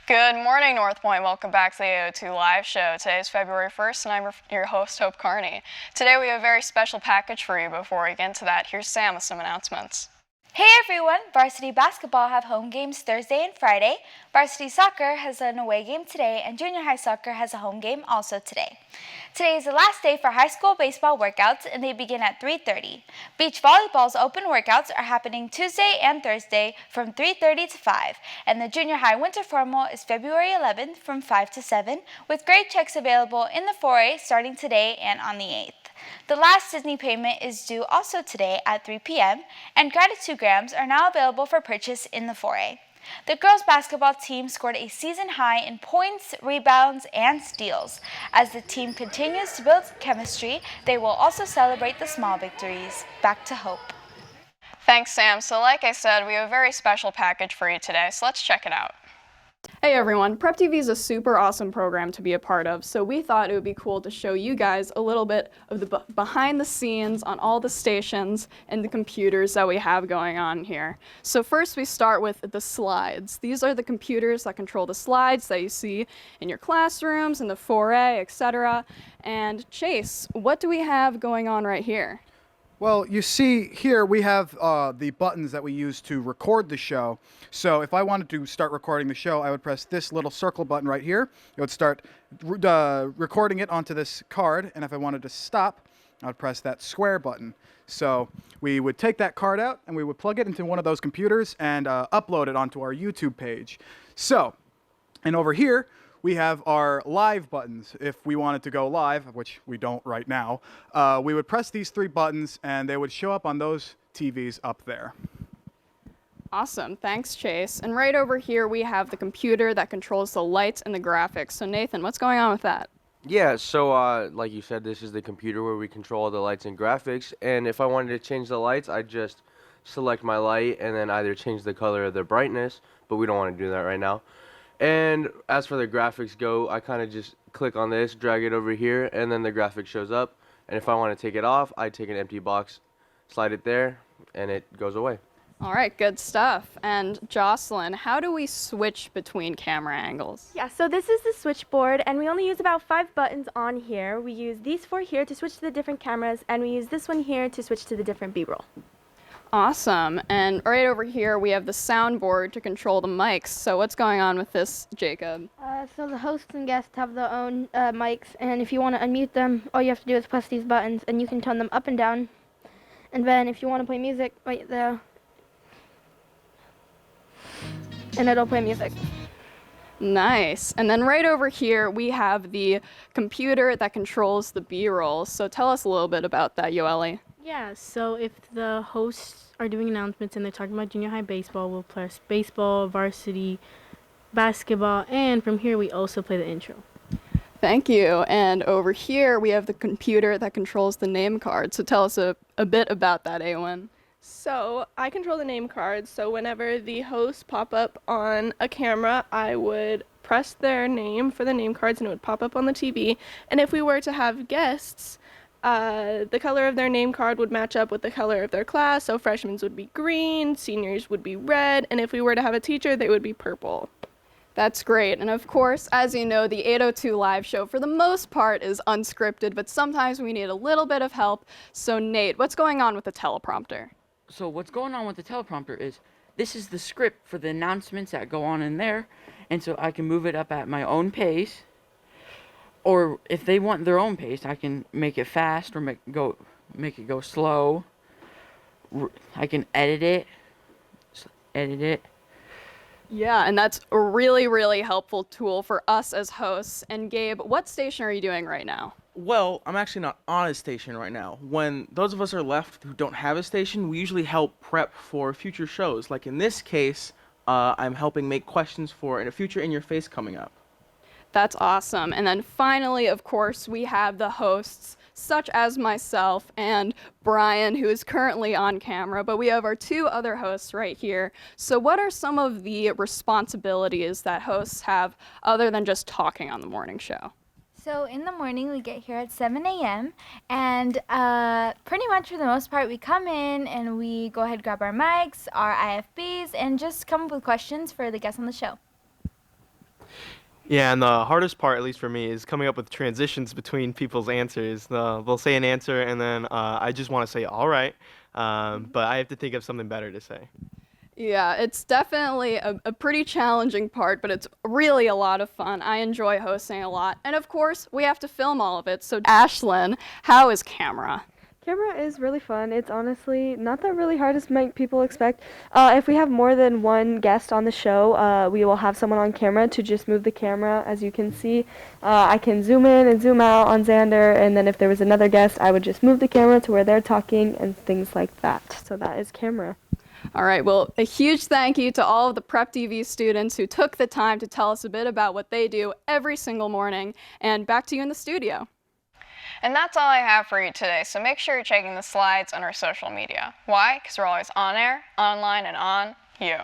Good morning, North Point. Welcome back to the AO2 Live Show. Today is February 1st, and I'm your host, Hope Carney. Today we have a very special package for you. Before we get into that, here's Sam with some announcements. Hey everyone! Varsity basketball have home games Thursday and Friday. Varsity soccer has an away game today, and junior high soccer has a home game also today. Today is the last day for high school baseball workouts, and they begin at 3:30. Beach volleyball's open workouts are happening Tuesday and Thursday from 3:30 to 5, and the junior high winter formal is February 11th from 5 to 7, with grade checks available in the 4A starting today and on the 8th. The last Disney payment is due also today at 3 p.m., and gratitude grams are now available for purchase in the 4A. The girls basketball team scored a season high in points, rebounds, and steals. As the team continues to build chemistry, they will also celebrate the small victories. Back to Hope. Thanks, Sam. So like I said, we have a very special package for you today, so let's check it out. Hey everyone, PrepTv is a super awesome program to be a part of, so we thought it would be cool to show you guys a little bit of the behind the scenes on all the stations and the computers that we have going on here. So first we start with the slides. These are the computers that control the slides that you see in your classrooms, in the 4A, etc. And Chase, what do we have going on right here? Well, you see here we have the buttons that we use to record the show. So if I wanted to start recording the show, I would press this little circle button right here. It would start recording it onto this card, and if I wanted to stop, I would press that square button. So we would take that card out and we would plug it into one of those computers and upload it onto our YouTube page. So, and over here, we have our live buttons. If we wanted to go live, which we don't right now, we would press these three buttons and they would show up on those TVs up there. Awesome, thanks Chase. And right over here we have the computer that controls the lights and the graphics. So Nathan, what's going on with that? Yeah, so like you said, this is the computer where we control the lights and graphics. And if I wanted to change the lights, I'd just select my light and then either change the color or the brightness, but we don't want to do that right now. And as for the graphics go, I kind of just click on this, drag it over here, and then the graphic shows up. And if I want to take it off, I take an empty box, slide it there, and it goes away. All right, good stuff. And Jocelyn, how do we switch between camera angles? Yeah, so this is the switchboard, and we only use about 5 buttons on here. We use these 4 here to switch to the different cameras, and we use this one here to switch to the different B-roll. Awesome. And right over here we have the soundboard to control the mics. So what's going on with this, Jacob? So the hosts and guests have their own mics, and if you want to unmute them, all you have to do is press these buttons, and you can turn them up and down. And then if you want to play music, right there, and it'll play music. Nice. And then right over here we have the computer that controls the B-roll. So tell us a little bit about that, Yoeli. Yeah, so if the hosts are doing announcements and they're talking about junior high baseball, we'll press baseball, varsity, basketball, and from here we also play the intro. Thank you. And over here we have the computer that controls the name card. So tell us a bit about that, Awen. So I control the name cards, so whenever the hosts pop up on a camera, I would press their name for the name cards and it would pop up on the TV. And if we were to have guests, the color of their name card would match up with the color of their class, so freshmen would be green, seniors would be red, and if we were to have a teacher, they would be purple. That's great. And of course, as you know, the 802 Live Show for the most part is unscripted, but sometimes we need a little bit of help. So Nate, what's going on with the teleprompter? So what's going on with the teleprompter is this is the script for the announcements that go on in there, and so I can move it up at my own pace, or if they want their own pace, I can make it fast or make it go slow. I can edit it. Yeah, and that's a really, really helpful tool for us as hosts. And Gabe, what station are you doing right now? Well, I'm actually not on a station right now. When those of us are left who don't have a station, we usually help prep for future shows. Like in this case, I'm helping make questions for a future In Your Face coming up. That's awesome. And then finally, of course, we have the hosts, such as myself and Brian, who is currently on camera, but we have our 2 other hosts right here. So what are some of the responsibilities that hosts have other than just talking on the morning show? So in the morning, we get here at 7 a.m. and pretty much for the most part, we come in and we go ahead, grab our mics, our IFBs, and just come up with questions for the guests on the show. Yeah, and the hardest part, at least for me, is coming up with transitions between people's answers. They'll say an answer, and then I just want to say, all right, but I have to think of something better to say. Yeah, it's definitely a pretty challenging part, but it's really a lot of fun. I enjoy hosting a lot. And of course, we have to film all of it. So Ashlyn, how is camera? Camera is really fun. It's honestly not that really hard as might people expect. If we have more than one guest on the show, we will have someone on camera to just move the camera. As you can see, I can zoom in and zoom out on Xander, and then if there was another guest, I would just move the camera to where they're talking and things like that. So that is camera. All right, well, a huge thank you to all of the PrepTv students who took the time to tell us a bit about what they do every single morning. And back to you in the studio. And that's all I have for you today, so make sure you're checking the slides on our social media. Why? Because we're always on air, online, and on you.